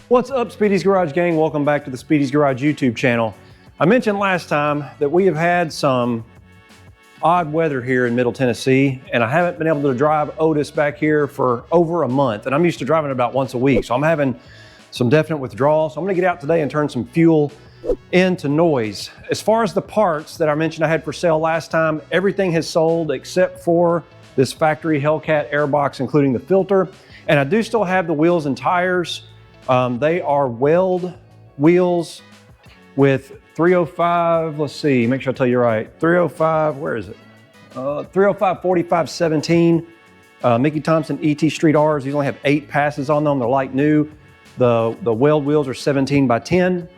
What's up, Speedy's Garage gang? Welcome back to the Speedy's Garage YouTube channel. I mentioned last time that we have had some odd weather here in Middle Tennessee, and I haven't been able to drive Otis back here for over a month, and I'm used to driving it about once a week, so I'm having some definite withdrawal. So I'm gonna get out today and turn some fuel into noise. As far as the parts that I mentioned I had for sale last time, everything has sold except for this factory Hellcat airbox, including the filter. And I do still have the wheels and tires. They are weld wheels with 305, let's see, make sure I tell you right. 305, where is it? 305 45 17, Mickey Thompson ET Street R's. These only have 8 passes on them. They're like new. The weld wheels are 17 by 10.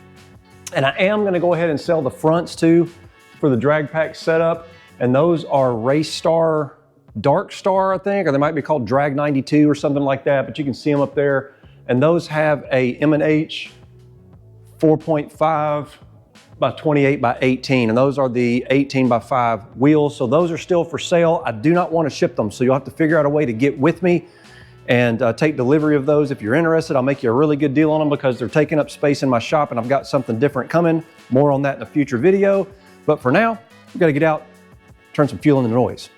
And I am gonna go ahead and sell the fronts too for the drag pack setup. And those are Race Star Dark Star, I think, or they might be called Drag 92 or something like that, but you can see them up there. And those have a M&H 4.5 by 28 by 18. And those are the 18 by 5 wheels. So those are still for sale. I do not want to ship them. So you'll have to figure out a way to get with me and take delivery of those. If you're interested, I'll make you a really good deal on them because they're taking up space in my shop and I've got something different coming. More on that in a future video. But for now, we got to get out, turn some fuel into the noise.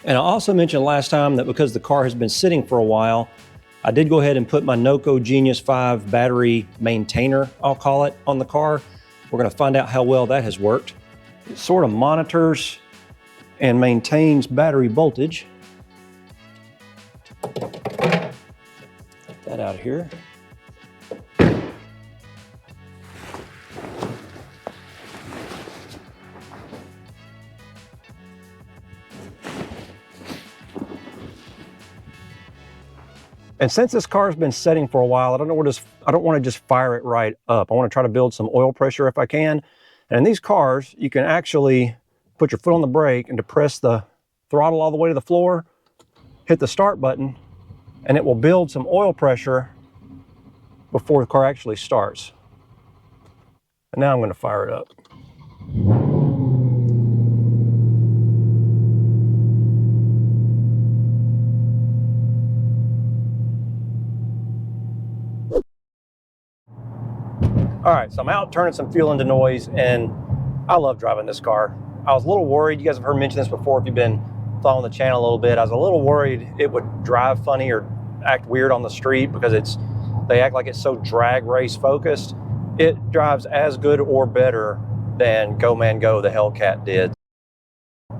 And I also mentioned last time that because the car has been sitting for a while, I did go ahead and put my Noco Genius 5 battery maintainer, I'll call it, on the car. We're going to find out how well that has worked. It sort of monitors and maintains battery voltage. Get that out of here. And since this car's been setting for a while, I don't want to just fire it right up. I want to try to build some oil pressure if I can. And in these cars, you can actually put your foot on the brake and depress the throttle all the way to the floor, hit the start button, and it will build some oil pressure before the car actually starts. And now I'm going to fire it up. All right, so I'm out turning some fuel into noise, and I love driving this car. I was a little worried, you guys have heard me mention this before if you've been following the channel a little bit, I was a little worried it would drive funny or act weird on the street because they act like it's so drag race focused. It drives as good or better than Go Man Go, the Hellcat did.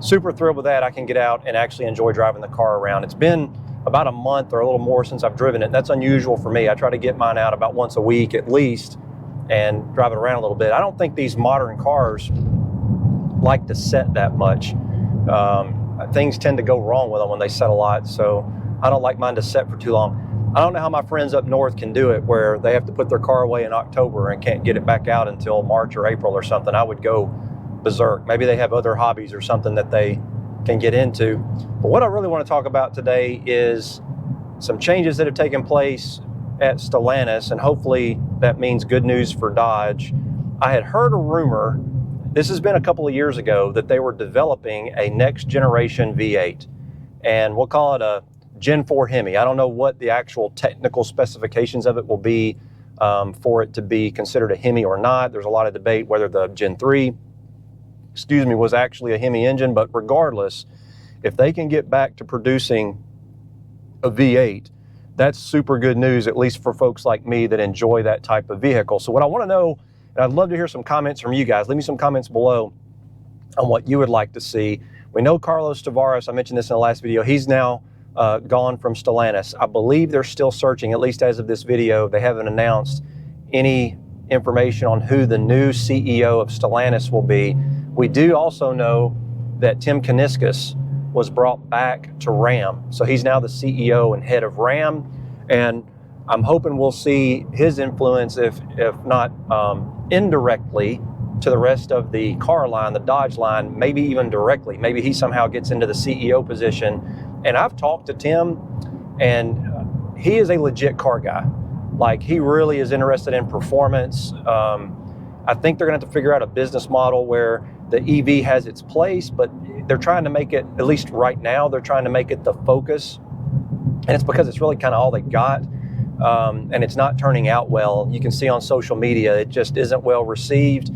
Super thrilled with that. I can get out and actually enjoy driving the car around. It's been about a month or a little more since I've driven it. That's unusual for me. I try to get mine out about once a week at least and drive it around a little bit. I don't think these modern cars like to set that much. Things tend to go wrong with them when they set a lot, so I don't like mine to set for too long. I don't know how my friends up north can do it where they have to put their car away in October and can't get it back out until March or April or something. I would go berserk. Maybe they have other hobbies or something that they can get into. But what I really want to talk about today is some changes that have taken place at Stellantis, and hopefully that means good news for Dodge. I had heard a rumor, this has been a couple of years ago, that they were developing a next generation V8, and we'll call it a Gen 4 Hemi. I don't know what the actual technical specifications of it will be for it to be considered a Hemi or not. There's a lot of debate whether the Gen 3, was actually a Hemi engine, but regardless, if they can get back to producing a V8, that's super good news, at least for folks like me that enjoy that type of vehicle. So what I want to know, and I'd love to hear some comments from you guys. Leave me some comments below on what you would like to see. We know Carlos Tavares, I mentioned this in the last video, he's now gone from Stellantis. I believe they're still searching, at least as of this video. They haven't announced any information on who the new CEO of Stellantis will be. We do also know that Tim Kuniskis was brought back to Ram. So he's now the CEO and head of Ram. And I'm hoping we'll see his influence, if not indirectly, to the rest of the car line, the Dodge line, maybe even directly. Maybe he somehow gets into the CEO position. And I've talked to Tim, and he is a legit car guy. Like, he really is interested in performance. I think they're gonna have to figure out a business model where the EV has its place, but they're trying to make it, at least right now, they're trying to make it the focus. And it's because it's really kind of all they got. and it's not turning out well. You can see on social media, it just isn't well received.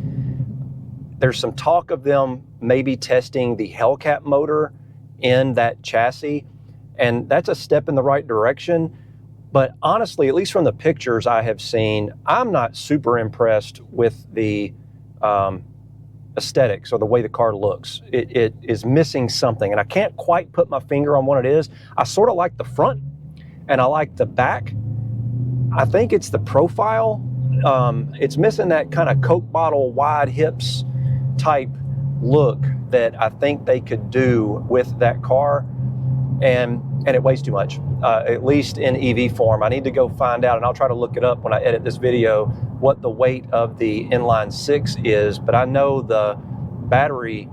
There's some talk of them maybe testing the Hellcat motor in that chassis, and that's a step in the right direction. But honestly, at least from the pictures I have seen, I'm not super impressed with the aesthetics or the way the car looks. It is missing something, and I can't quite put my finger on what it is. I sort of like the front, and I like the back. I think it's the profile. It's missing that kind of Coke bottle, wide hips type look that I think they could do with that car, and it weighs too much, at least in EV form. I need to go find out, and I'll try to look it up when I edit this video, what the weight of the inline six is. But I know the battery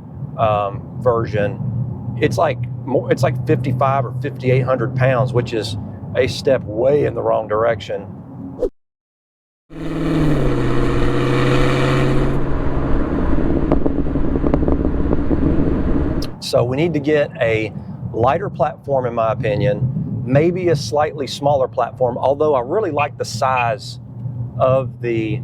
version, it's like 55 or 5,800 pounds, which is a step way in the wrong direction. So we need to get a lighter platform, in my opinion, maybe a slightly smaller platform, although I really like the size of the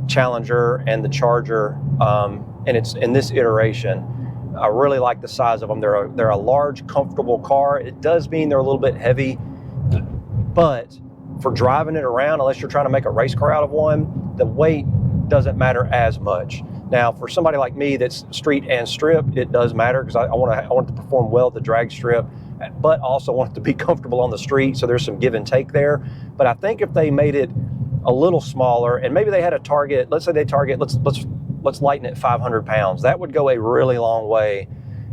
Challenger and the Charger, and it's in this iteration. I really like the size of them. They're a large, comfortable car. It does mean they're a little bit heavy, but for driving it around, unless you're trying to make a race car out of one, the weight doesn't matter as much. Now, for somebody like me that's street and strip, it does matter, because I want it to perform well at the drag strip, but also want it to be comfortable on the street. So there's some give and take there. But I think if they made it a little smaller, and maybe they had a target, let's say they target, let's lighten it 500 pounds. That would go a really long way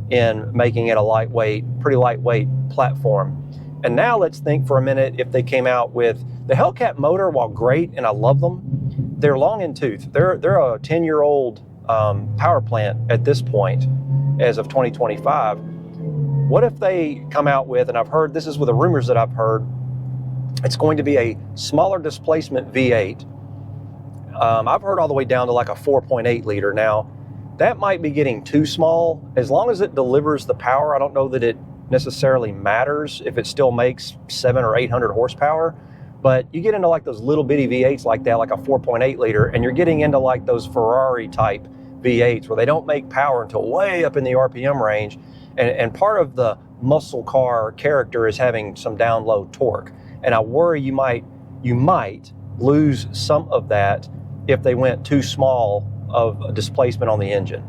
in making it a pretty lightweight platform. And now let's think for a minute if they came out with the Hellcat motor. While great, and I love them, they're long in tooth. They're a 10-year-old power plant at this point, as of 2025. What if they come out with, and I've heard, this is with the rumors that I've heard, it's going to be a smaller displacement V8. I've heard all the way down to like a 4.8 liter. Now, that might be getting too small. As long as it delivers the power, I don't know that it necessarily matters if it still makes 700 or 800 horsepower. But you get into like those little bitty V8s like that, like a 4.8 liter, and you're getting into like those Ferrari type V8s where they don't make power until way up in the RPM range. And part of the muscle car character is having some down low torque. And I worry you might lose some of that if they went too small of a displacement on the engine.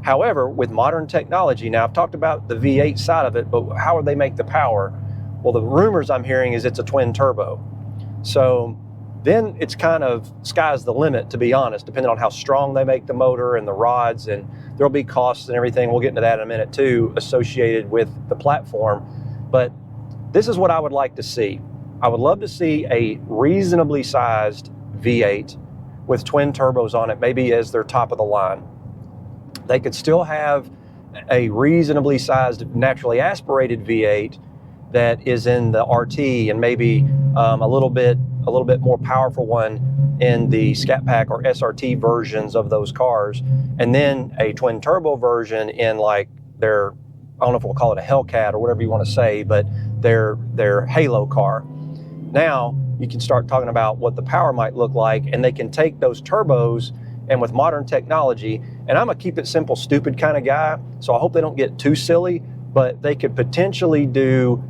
However, with modern technology, now I've talked about the V8 side of it, but how would they make the power? Well, the rumors I'm hearing is it's a twin turbo. So then it's kind of sky's the limit, to be honest, depending on how strong they make the motor and the rods, and there'll be costs and everything. We'll get into that in a minute too, associated with the platform. But this is what I would like to see. I would love to see a reasonably sized V8 with twin turbos on it, maybe as their top of the line. They could still have a reasonably sized, naturally aspirated V8 that is in the RT, and maybe a little bit more powerful one in the Scat Pack or SRT versions of those cars, and then a twin turbo version in like their, I don't know if we'll call it a Hellcat or whatever you want to say, but their Halo car. Now you can start talking about what the power might look like, and they can take those turbos, and with modern technology, and I'm a keep it simple, stupid kind of guy, so I hope they don't get too silly, but they could potentially do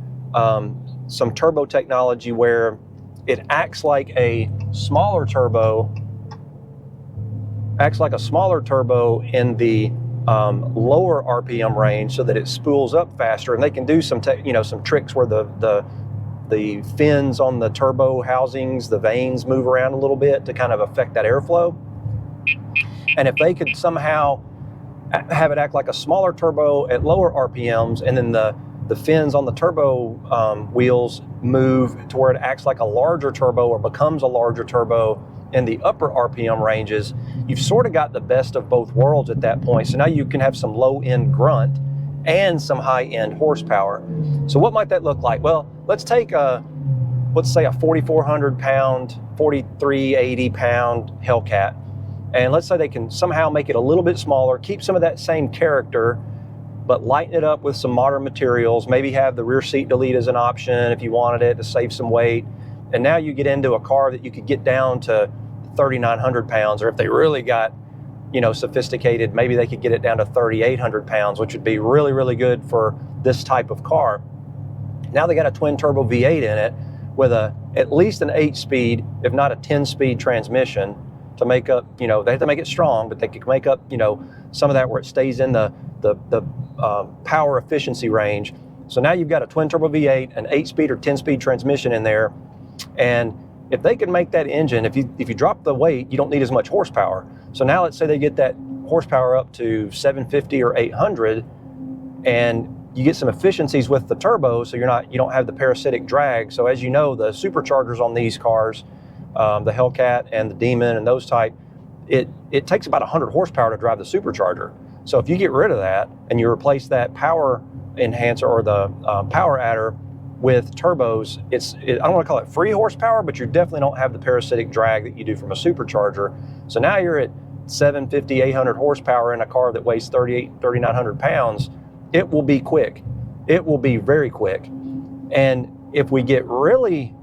some turbo technology where it acts like a smaller turbo, in the lower RPM range, so that it spools up faster. And they can do some tricks where the fins on the turbo housings, the vanes move around a little bit to kind of affect that airflow. And if they could somehow have it act like a smaller turbo at lower RPMs, and then the fins on the turbo wheels move to where it acts like a larger turbo or becomes a larger turbo in the upper RPM ranges, you've sort of got the best of both worlds at that point. So now you can have some low-end grunt and some high-end horsepower. So what might that look like? Well, let's say a 4,400 pound, 4,380 pound Hellcat, and let's say they can somehow make it a little bit smaller, keep some of that same character, but lighten it up with some modern materials. Maybe have the rear seat delete as an option if you wanted it to save some weight. And now you get into a car that you could get down to 3,900 pounds, or if they really got, sophisticated, maybe they could get it down to 3,800 pounds, which would be really, really good for this type of car. Now they got a twin turbo V8 in it with at least an 8-speed, if not a 10-speed transmission to make up, they have to make it strong, but they can make up, some of that where it stays in the power efficiency range. So now you've got a twin turbo V8, an 8-speed or 10-speed transmission in there. And if they can make that engine, if you drop the weight, you don't need as much horsepower. So now let's say they get that horsepower up to 750 or 800, and you get some efficiencies with the turbo, so you don't have the parasitic drag. So as you know, the superchargers on these cars, the Hellcat and the Demon and those type, it takes about 100 horsepower to drive the supercharger. So if you get rid of that and you replace that power enhancer or the power adder with turbos, I don't want to call it free horsepower, but you definitely don't have the parasitic drag that you do from a supercharger. So now you're at 750, 800 horsepower in a car that weighs 3,900 pounds. It will be quick. It will be very quick. And if we get really,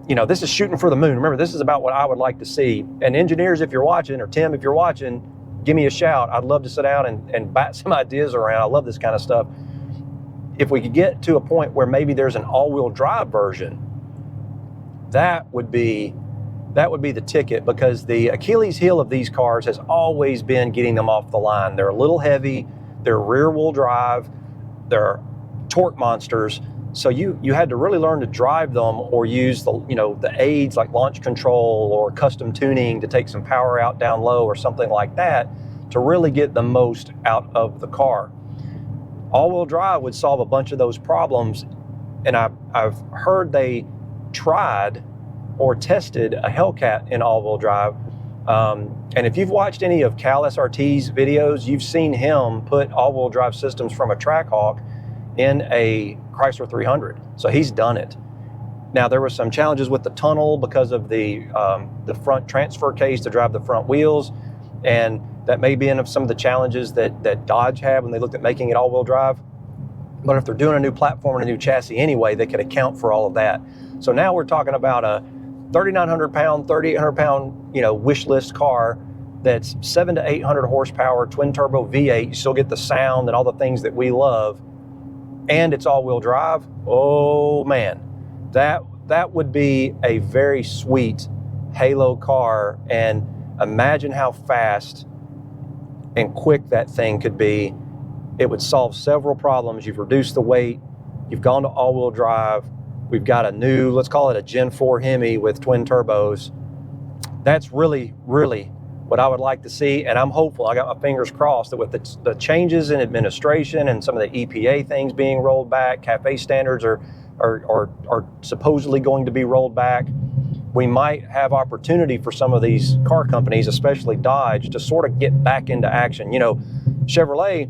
this is shooting for the moon. Remember, this is about what I would like to see. And engineers, if you're watching, or Tim, if you're watching, give me a shout. I'd love to sit down and bat some ideas around. I love this kind of stuff. If we could get to a point where maybe there's an all-wheel drive version, that would be the ticket, because the Achilles heel of these cars has always been getting them off the line. They're a little heavy, they're rear-wheel drive, they're torque monsters. So you had to really learn to drive them or use the aids like launch control or custom tuning to take some power out down low or something like that to really get the most out of the car. All-wheel drive would solve a bunch of those problems, and I've heard they tried or tested a Hellcat in all-wheel drive. And if you've watched any of Cal SRT's videos, you've seen him put all-wheel drive systems from a Trackhawk in a Chrysler 300. So he's done it. Now, there were some challenges with the tunnel because of the front transfer case to drive the front wheels, and that may be in some of the challenges that Dodge had when they looked at making it all-wheel drive. But if they're doing a new platform and a new chassis anyway, they could account for all of that. So now we're talking about a 3,900 pound, 3,800 pound, wish list car that's 700 to 800 horsepower, twin turbo V8. You still get the sound and all the things that we love, and it's all-wheel drive. Oh man, that would be a very sweet halo car. And imagine how fast and quick that thing could be. It would solve several problems. You've reduced the weight, you've gone to all-wheel drive, we've got a new, let's call it a Gen 4 Hemi with twin turbos. That's really, really what I would like to see, and I'm hopeful, I got my fingers crossed, that with the changes in administration and some of the EPA things being rolled back, CAFE standards are supposedly going to be rolled back, we might have opportunity for some of these car companies, especially Dodge, to sort of get back into action. Chevrolet,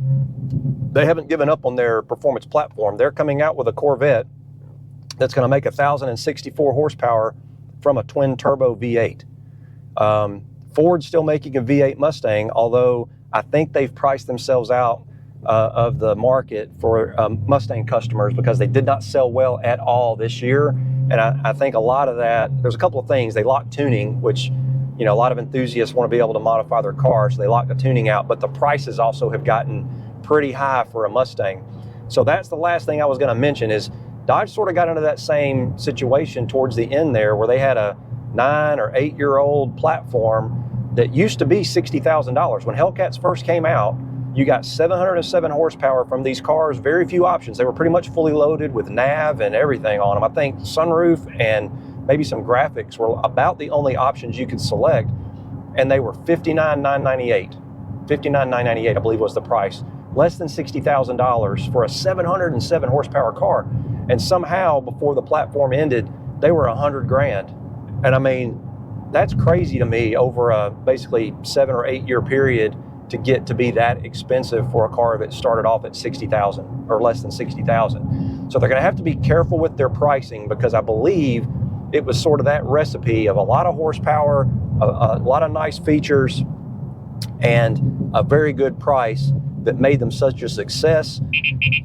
they haven't given up on their performance platform. They're coming out with a Corvette that's going to make 1,064 horsepower from a twin turbo V8. Ford's still making a V8 Mustang, although I think they've priced themselves out of the market for Mustang customers because they did not sell well at all this year. And I think a lot of that, there's a couple of things. They lock tuning, which, a lot of enthusiasts want to be able to modify their cars, so they lock the tuning out, but the prices also have gotten pretty high for a Mustang. So that's the last thing I was going to mention is Dodge sort of got into that same situation towards the end there where they had a 9 or 8 year old platform that used to be $60,000. When Hellcats first came out, you got 707 horsepower from these cars, very few options. They were pretty much fully loaded with nav and everything on them. I think sunroof and maybe some graphics were about the only options you could select, and they were $59,998. $59,998, I believe, was the price. Less than $60,000 for a 707 horsepower car. And somehow, before the platform ended, they were $100,000. And I mean, that's crazy to me over a basically 7 or 8 year period to get to be that expensive for a car that started off at 60,000 or less than 60,000. So they're going to have to be careful with their pricing, because I believe it was sort of that recipe of a lot of horsepower, a lot of nice features, and a very good price that made them such a success.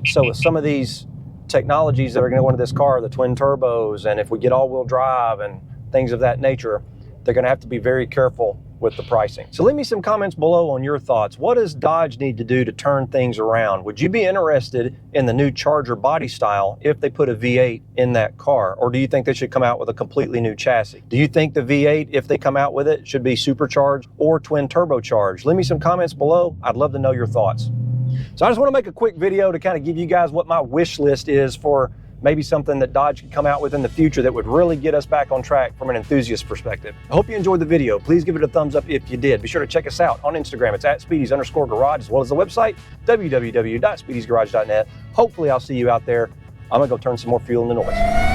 So with some of these technologies that are going to go into this car, the twin turbos, and if we get all-wheel drive and things of that nature, they're going to have to be very careful with the pricing. So leave me some comments below on your thoughts. What does Dodge need to do to turn things around? Would you be interested in the new Charger body style if they put a V8 in that car? Or do you think they should come out with a completely new chassis? Do you think the V8, if they come out with it, should be supercharged or twin turbocharged? Leave me some comments below. I'd love to know your thoughts. So I just want to make a quick video to kind of give you guys what my wish list is for maybe something that Dodge could come out with in the future that would really get us back on track from an enthusiast perspective. I hope you enjoyed the video. Please give it a thumbs up if you did. Be sure to check us out on Instagram. It's at Speedys_garage, as well as the website, www.speedysgarage.net. Hopefully I'll see you out there. I'm gonna go turn some more fuel in the noise.